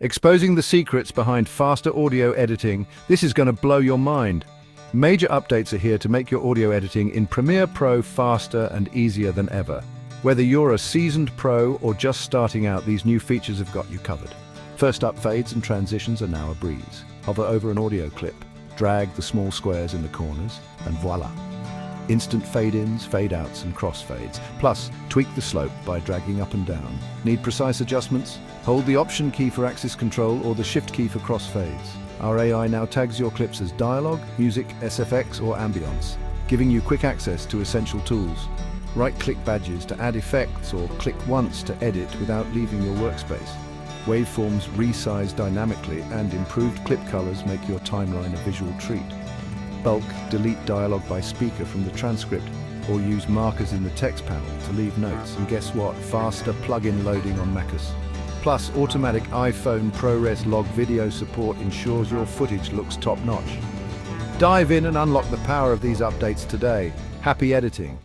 Exposing the secrets behind faster audio editing, this is going to blow your mind. Major updates are here to make your audio editing in Premiere Pro faster and easier than ever. Whether you're a seasoned pro or just starting out, these new features have got you covered. First up, fades and transitions are now a breeze. Hover over an audio clip, drag the small squares in the corners, and voila. Instant fade-ins, fade-outs, and crossfades. Plus, tweak the slope by dragging up and down. Need precise adjustments? Hold the Option key for axis control or the Shift key for crossfades. Our AI now tags your clips as dialogue, music, SFX, or ambience, giving you quick access to essential tools. Right-click badges to add effects or click once to edit without leaving your workspace. Waveforms resize dynamically and improved clip colors make your timeline a visual treat. Bulk delete dialogue by speaker from the transcript or use markers in the text panel to leave notes. And guess what? Faster plug-in loading on macOS. Plus, automatic iPhone ProRes log video support ensures your footage looks top-notch. Dive in and unlock the power of these updates today. Happy editing!